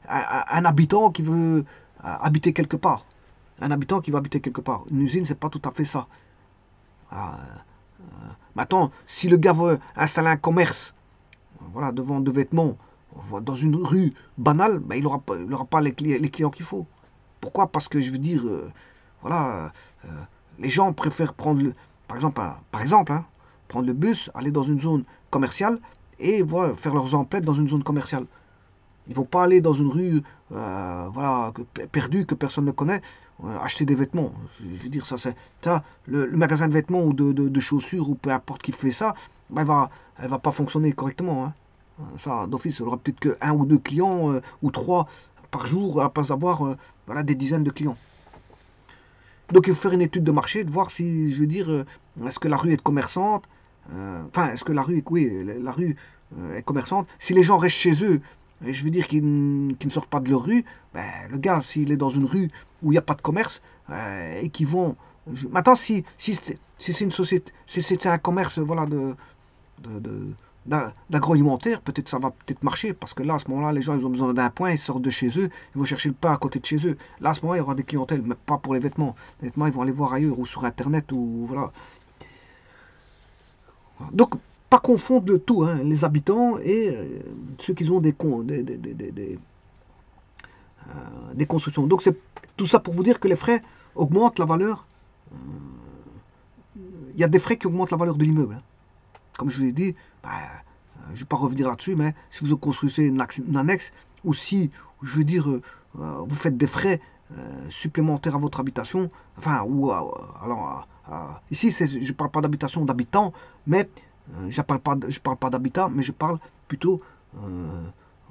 un habitant qui veut habiter quelque part. Un habitant qui veut habiter quelque part. Une usine, c'est pas tout à fait ça. Maintenant, si le gars veut installer un commerce, voilà, de vente de vêtements, dans une rue banale, ben, il n'aura pas les clients qu'il faut. Pourquoi? Parce que je veux dire, voilà, les gens préfèrent par exemple, hein, prendre le bus, aller dans une zone commerciale et voilà, faire leurs emplettes dans une zone commerciale. Ils ne vont pas aller dans une rue voilà, perdue que personne ne connaît, acheter des vêtements. Je veux dire, le magasin de vêtements ou de chaussures ou peu importe qui fait ça, ben, elle va pas fonctionner correctement. Hein. Ça, d'office, elle aura peut-être que un ou deux clients ou trois par jour, à pas avoir voilà, des dizaines de clients. Donc il faut faire une étude de marché, de voir si, je veux dire, est-ce que la rue est commerçante, enfin, est-ce que la rue, oui, la rue est commerçante. Si les gens restent chez eux, je veux dire qu'ils ne sortent pas de leur rue, ben, le gars, s'il est dans une rue où il n'y a pas de commerce, et qu'ils vont... Maintenant, si c'est une société, si c'est un commerce, voilà, de, d'agroalimentaire, peut-être ça va peut-être marcher, parce que là, à ce moment-là, les gens, ils ont besoin d'un point, ils sortent de chez eux, ils vont chercher le pain à côté de chez eux. Là, à ce moment-là, il y aura des clientèles, mais pas pour les vêtements. Les vêtements, ils vont aller voir ailleurs, ou sur Internet, ou voilà. Donc, pas confondre tout, hein, les habitants et ceux qui ont des constructions. Donc, c'est tout ça pour vous dire que les frais augmentent la valeur. Il y a des frais qui augmentent la valeur de l'immeuble. Hein. Comme je vous l'ai dit, bah, je ne vais pas revenir là-dessus, mais si vous construisez une annexe, ou si, je veux dire, vous faites des frais supplémentaires à votre habitation, enfin, ou alors, ici, je ne parle pas d'habitation d'habitants, mais je ne parle pas d'habitat, mais je parle plutôt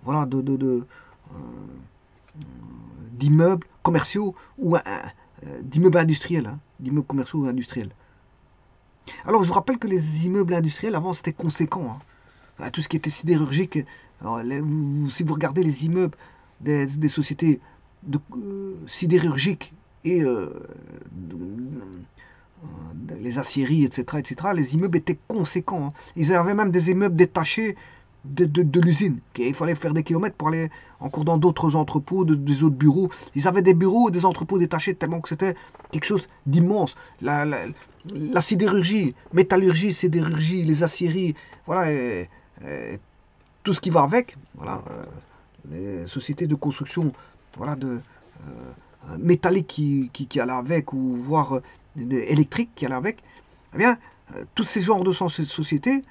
voilà, d'immeubles commerciaux ou d'immeubles industriels, hein, d'immeubles commerciaux ou industriels. Alors, je vous rappelle que les immeubles industriels, avant, c'était conséquent. Hein. Tout ce qui était sidérurgique. Alors, si vous regardez les immeubles des sociétés sidérurgiques et les aciéries, etc., les immeubles étaient conséquents. Hein. Ils avaient même des immeubles détachés de l'usine. Il fallait faire des kilomètres pour aller encore dans d'autres entrepôts, des autres bureaux. Ils avaient des bureaux et des entrepôts détachés tellement que c'était quelque chose d'immense. La sidérurgie, métallurgie, sidérurgie, les aciéries, voilà, tout ce qui va avec, voilà, les sociétés de construction, voilà, métallique qui allait avec, ou voire électrique qui allait avec, eh bien, tous ces genres de sociétés,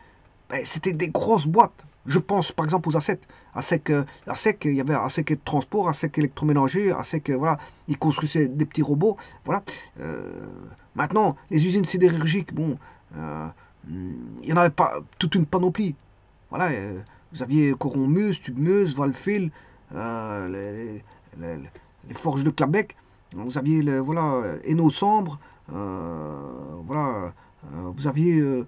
ben, c'était des grosses boîtes. Je pense par exemple aux ASEC. ASEC, il y avait ASEC Transport, ASEC Électroménager, ASEC, voilà, ils construisaient des petits robots. Voilà. Maintenant, les usines sidérurgiques, bon, il n'y en avait pas toute une panoplie. Voilà, vous aviez Coron-Meuse, Tube-Meuse, Valfil, les, les forges de Clabec. Vous aviez voilà, Hainaut Sambre, voilà, vous aviez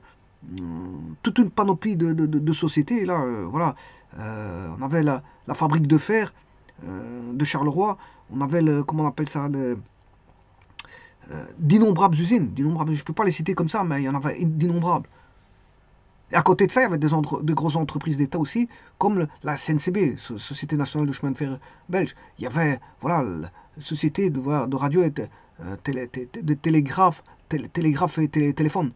toute une panoplie de sociétés. Là, voilà, on avait la fabrique de fer de Charleroi, on avait comment on appelle ça, d'innombrables usines. Je ne peux pas les citer comme ça, mais il y en avait d'innombrables. Et à côté de ça, il y avait des grosses entreprises d'État aussi, comme la SNCB, Société Nationale de Chemin de Fer Belge. Il y avait, voilà, la société de radio et de télégraphe et téléphone.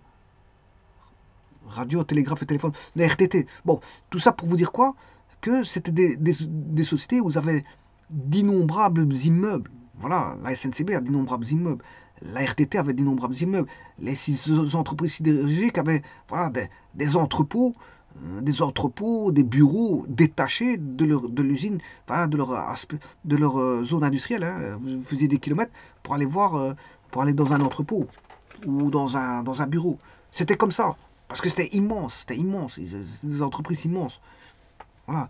Radio, télégraphe et téléphone. La RTT. Bon, tout ça pour vous dire quoi? Que c'était des sociétés où vous avez d'innombrables immeubles. Voilà, la SNCB a d'innombrables immeubles. La RTT avait d'innombrables immeubles. Les entreprises sidérurgiques avaient voilà, des entrepôts, des bureaux détachés de l'usine, enfin, de leur zone industrielle. Hein. Vous faisiez des kilomètres pour aller voir, pour aller dans un entrepôt ou dans un bureau. C'était comme ça. Parce que c'était immense, des entreprises immenses. Voilà.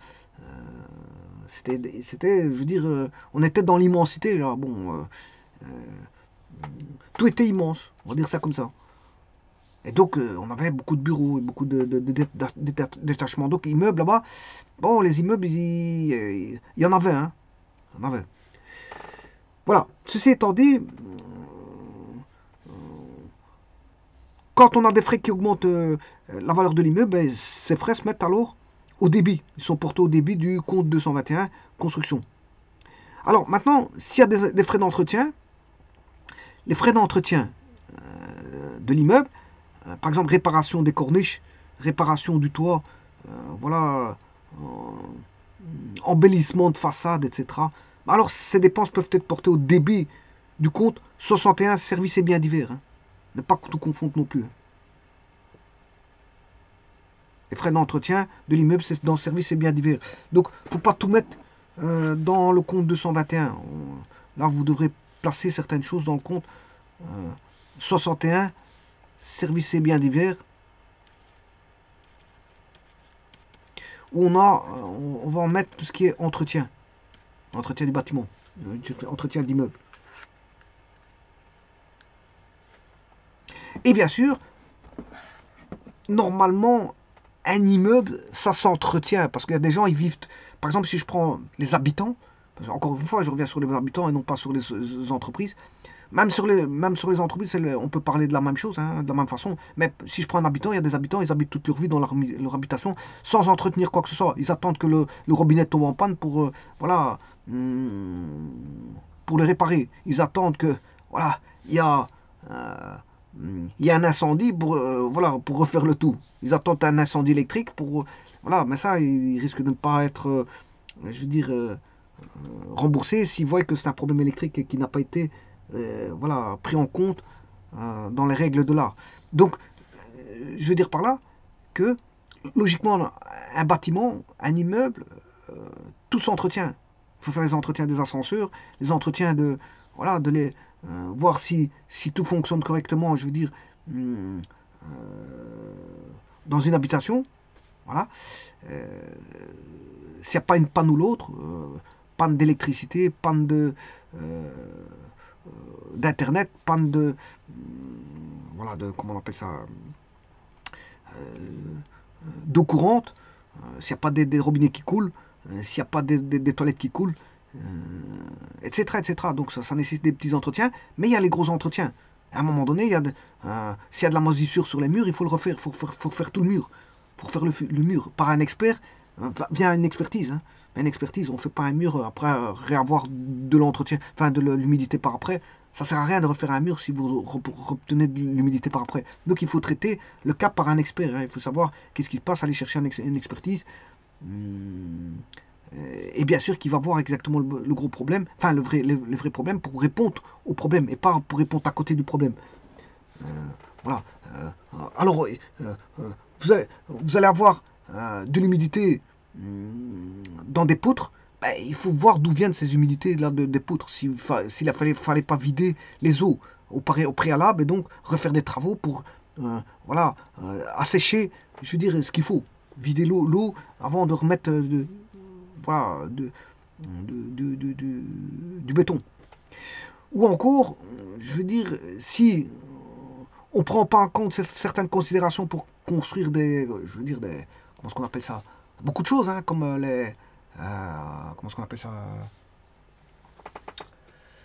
C'était, je veux dire, on était dans l'immensité, là. Bon, tout était immense, on va dire ça comme ça. Et donc, on avait beaucoup de bureaux et beaucoup de détachements. Donc, immeubles là-bas, bon, les immeubles, il y en avait, hein. Il y en avait. Voilà. Ceci étant dit, quand on a des frais qui augmentent la valeur de l'immeuble, ben, ces frais se mettent alors au débit. Ils sont portés au débit du compte 221 construction. Alors maintenant, s'il y a des frais d'entretien, les frais d'entretien de l'immeuble, par exemple réparation des corniches, réparation du toit, voilà, embellissement de façade, etc. Alors ces dépenses peuvent être portées au débit du compte 61 services et biens divers. Hein. Ne pas tout confondre non plus. Les frais d'entretien de l'immeuble, c'est dans services et biens divers. Donc, il ne faut pas tout mettre dans le compte 221. Là, vous devrez placer certaines choses dans le compte 61, services et biens divers, où on va en mettre tout ce qui est entretien. Entretien du bâtiment, entretien d'immeuble. Et bien sûr, normalement, un immeuble, ça s'entretient. Parce qu'il y a des gens, ils vivent... Par exemple, si je prends les habitants, encore une fois, je reviens sur les habitants et non pas sur les entreprises. Même sur les entreprises, on peut parler de la même chose, hein, de la même façon. Mais si je prends un habitant, il y a des habitants, ils habitent toute leur vie dans leur habitation sans entretenir quoi que ce soit. Ils attendent que le robinet tombe en panne pour, voilà, pour le réparer. Ils attendent que, voilà, il y a un incendie pour, voilà, pour refaire le tout. Ils attendent un incendie électrique pour... voilà, mais ça, il risque de ne pas être, je veux dire, remboursé s'ils voient que c'est un problème électrique qui n'a pas été voilà, pris en compte dans les règles de l'art. Donc, je veux dire par là que, logiquement, un bâtiment, un immeuble, tout s'entretient. Il faut faire les entretiens des ascenseurs, les entretiens de... voilà, de les... voir si tout fonctionne correctement, je veux dire, dans une habitation, voilà. S'il n'y a pas une panne ou l'autre, panne d'électricité, panne d'internet, panne de, voilà, comment on appelle ça, d'eau courante, s'il n'y a pas des robinets qui coulent, s'il n'y a pas des toilettes qui coulent, etc., etc. Donc ça nécessite des petits entretiens, mais il y a les gros entretiens. À un moment donné, s'il y a de la moisissure sur les murs, il faut le refaire, il faut faire tout le mur. Pour faire le mur par un expert, via une expertise. Hein. Une expertise, on ne fait pas un mur après réavoir de l'entretien, enfin de l'humidité par après. Ça ne sert à rien de refaire un mur si vous obtenez de l'humidité par après. Donc il faut traiter le cas par un expert. Hein. Il faut savoir qu'est-ce qui se passe, aller chercher une expertise. Et bien sûr qu'il va voir exactement le gros problème, enfin le vrai problème pour répondre au problème et pas pour répondre à côté du problème. Voilà. Alors, vous allez avoir de l'humidité dans des poutres. Ben, il faut voir d'où viennent ces humidités là des poutres. S'il fallait pas vider les eaux au préalable et donc refaire des travaux pour voilà, assécher, je veux dire, ce qu'il faut. Vider l'eau avant de remettre voilà, du béton. Ou encore, je veux dire, si on ne prend pas en compte certaines considérations pour construire je veux dire, comment est-ce qu'on appelle ça? Beaucoup de choses, hein, comme comment est-ce qu'on appelle ça?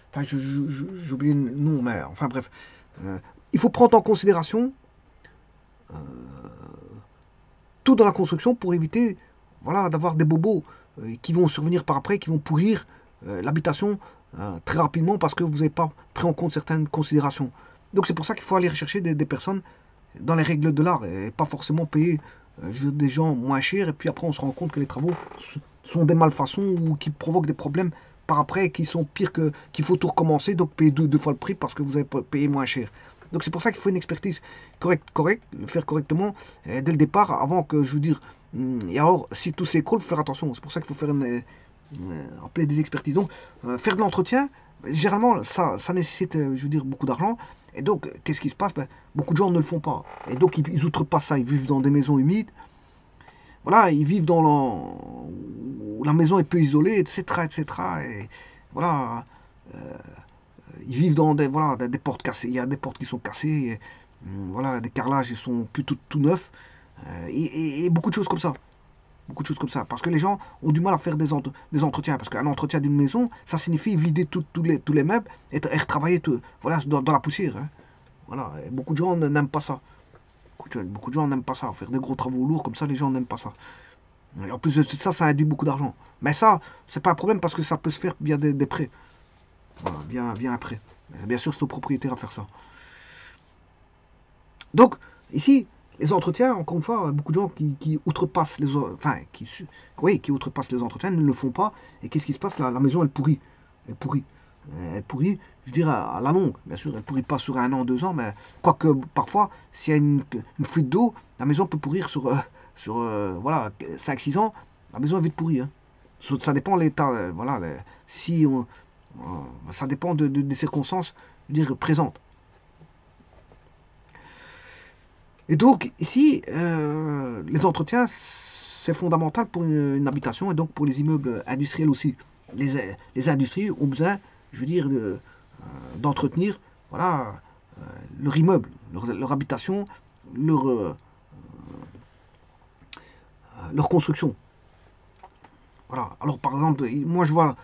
Enfin, j'ai oublié le nom, mais enfin bref. Il faut prendre en considération tout dans la construction pour éviter voilà, d'avoir des bobos qui vont survenir par après, qui vont pourrir l'habitation très rapidement parce que vous n'avez pas pris en compte certaines considérations. Donc c'est pour ça qu'il faut aller rechercher des personnes dans les règles de l'art et pas forcément payer des gens moins chers et puis après on se rend compte que les travaux sont des malfaçons ou qui provoquent des problèmes par après qui sont pires qu'il faut tout recommencer, donc payer deux fois le prix parce que vous avez payé moins cher. Donc c'est pour ça qu'il faut une expertise correcte, le faire correctement dès le départ avant que je veux dire. Et alors si tout s'écroule, il faut faire attention. C'est pour ça qu'il faut faire appeler des expertises. Donc faire de l'entretien, généralement ça nécessite je veux dire beaucoup d'argent. Et donc, qu'est-ce qui se passe? Ben, beaucoup de gens ne le font pas. Et donc, ils outrepassent ça. Ils vivent dans des maisons humides. Voilà, ils vivent dans où la maison est peu isolée, etc., etc. Et voilà, ils vivent dans voilà, des portes cassées. Il y a des portes qui sont cassées. Et, voilà, des carrelages, ils sont plutôt tout neufs. Et beaucoup de choses comme ça. Beaucoup de choses comme ça. Parce que les gens ont du mal à faire des entretiens. Parce qu'un entretien d'une maison, ça signifie vider tous les meubles et retravailler voilà, dans la poussière. Hein. Voilà. Et beaucoup de gens n'aiment pas ça. Beaucoup de gens n'aiment pas ça. Faire des gros travaux lourds comme ça, les gens n'aiment pas ça. Et en plus de ça, ça induit beaucoup d'argent. Mais ça, c'est pas un problème parce que ça peut se faire via des prêts. Voilà, bien après. Mais bien sûr, c'est au propriétaire à faire ça. Donc, ici, les entretiens, encore une fois, beaucoup de gens qui outrepassent qui outrepassent les entretiens ne le font pas. Et qu'est-ce qui se passe? La maison, elle pourrit. Elle pourrit. Elle pourrit, je dirais, à la longue. Bien sûr, elle pourrit pas sur 1 an, 2 ans, mais quoique parfois, s'il y a une fuite d'eau, la maison peut pourrir sur voilà, 5-6 ans. La maison est vite pourrie. Hein. Ça dépend de l'état. Voilà, si ça dépend des circonstances, je veux dire, présentes. Et donc, ici, les entretiens, c'est fondamental pour une habitation et donc pour les immeubles industriels aussi. Les industries ont besoin, je veux dire, d'entretenir voilà, leur immeuble, leur habitation, leur construction. Voilà. Alors, par exemple, moi, je vois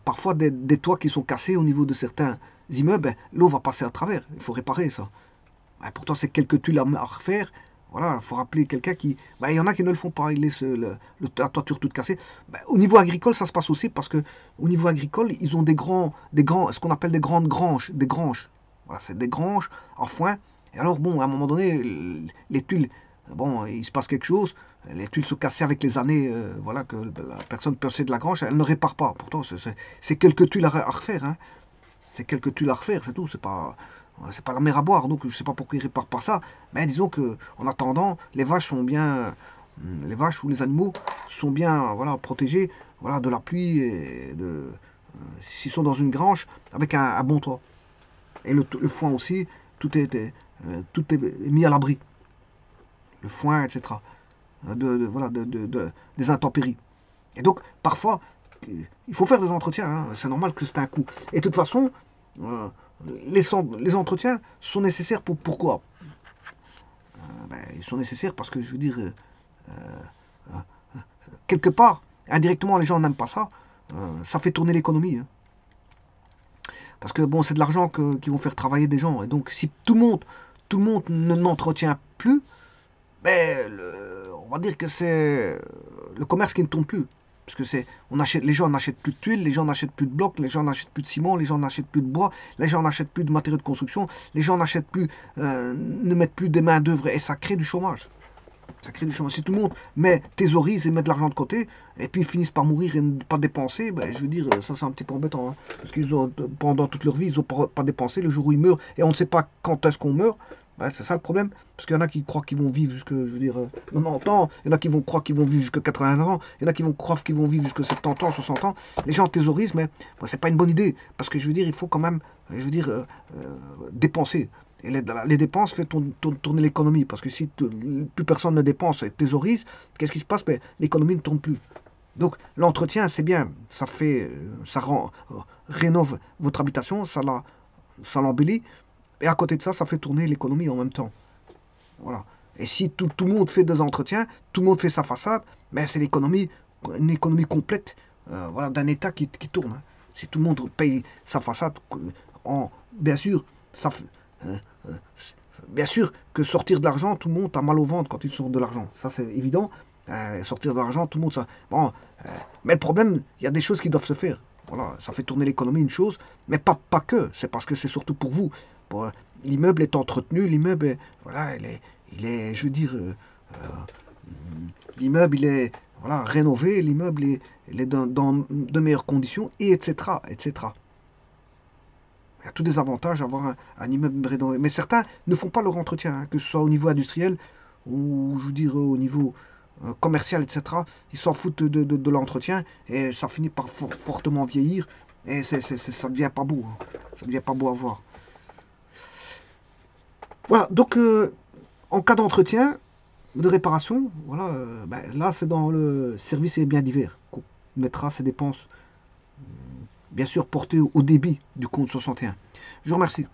parfois des toits qui sont cassés au niveau de certains immeubles. L'eau va passer à travers. Il faut réparer ça. Pourtant, c'est quelques tuiles à refaire. Voilà, il faut rappeler quelqu'un qui. Il y en a qui ne le font pas, ils laissent la toiture toute cassée. Au niveau agricole, ça se passe aussi parce que au niveau agricole, ils ont ce qu'on appelle des grandes granges. Des granges. Voilà, c'est des granges en foin. Et alors, bon, à un moment donné, les tuiles, bon, il se passe quelque chose. Les tuiles sont cassées avec les années, voilà, que la personne possède de la grange, elle ne répare pas. Pourtant, c'est quelques tuiles à refaire. Hein. C'est quelques tuiles à refaire, c'est tout. C'est pas la mer à boire, donc je ne sais pas pourquoi ils ne réparent pas ça. Mais disons que, en attendant, les vaches ou les animaux sont bien, voilà, protégés, voilà, de la pluie et s'ils sont dans une grange avec un bon toit. Et le foin aussi, tout est mis à l'abri. Le foin, etc. Voilà, des intempéries. Et donc, parfois, il faut faire des entretiens. Hein. C'est normal que c'est un coût. Et de toute façon, les entretiens sont nécessaires pourquoi? Ils sont nécessaires parce que, je veux dire, quelque part, indirectement, les gens n'aiment pas ça. Ça fait tourner l'économie. Hein. Parce que, bon, c'est de l'argent qui vont faire travailler des gens. Et donc, si tout le monde n'entretient plus, on va dire que c'est le commerce qui ne tourne plus. Parce que les gens n'achètent plus de tuiles, les gens n'achètent plus de blocs, les gens n'achètent plus de ciment, les gens n'achètent plus de bois, les gens n'achètent plus de matériaux de construction, les gens n'achètent plus, ne mettent plus des mains d'œuvre et ça crée du chômage. Ça crée du chômage. Si tout le monde thésaurise et met de l'argent de côté, et puis ils finissent par mourir et ne pas dépenser, je veux dire, ça c'est un petit peu embêtant. Hein, parce qu'ils ont, pendant toute leur vie, ils n'ont pas dépensé le jour où ils meurent, et on ne sait pas quand est-ce qu'on meurt. Ouais, c'est ça le problème. Parce qu'il y en a qui croient qu'ils vont vivre jusque, je veux dire, 90 ans. Il y en a qui vont croire qu'ils vont vivre jusque 80 ans. Il y en a qui vont croire qu'ils vont vivre jusque 70 ans, 60 ans. Les gens thésaurisent, mais bon, c'est pas une bonne idée. Parce que je veux dire, il faut quand même, je veux dire, dépenser. Et les dépenses font tourner l'économie. Parce que si plus personne ne dépense et thésaurise, qu'est-ce qui se passe? Ben, l'économie ne tourne plus. Donc l'entretien, c'est bien. Ça rend, rénove votre habitation, ça l'embellit. Et à côté de ça, ça fait tourner l'économie en même temps. Voilà. Et si tout le monde fait des entretiens, tout le monde fait sa façade, mais c'est une économie complète, voilà, d'un État qui tourne, hein. Si tout le monde paye sa façade, bien sûr, ça, euh, euh, bien sûr que sortir de l'argent, tout le monde a mal au ventre quand il sort de l'argent. Ça, c'est évident. Sortir de l'argent, tout le monde, ça. Bon, mais le problème, il y a des choses qui doivent se faire. Voilà, ça fait tourner l'économie, une chose, mais pas que. C'est parce que c'est surtout pour vous. L'immeuble est entretenu, voilà, je veux dire, l'immeuble, il est, voilà, rénové, l'immeuble, il est dans de meilleures conditions, et etc., etc. Il y a tous des avantages à avoir un immeuble rénové. Mais certains ne font pas leur entretien, hein, que ce soit au niveau industriel ou, je veux dire, au niveau commercial, etc. Ils s'en foutent de l'entretien et ça finit par fortement vieillir et ça devient pas beau, hein. Ça devient pas beau à voir. Voilà, donc en cas d'entretien, de réparation, voilà, ben, là c'est dans le service et biens divers qu'on mettra ces dépenses, bien sûr portées au débit du compte 61. Je vous remercie.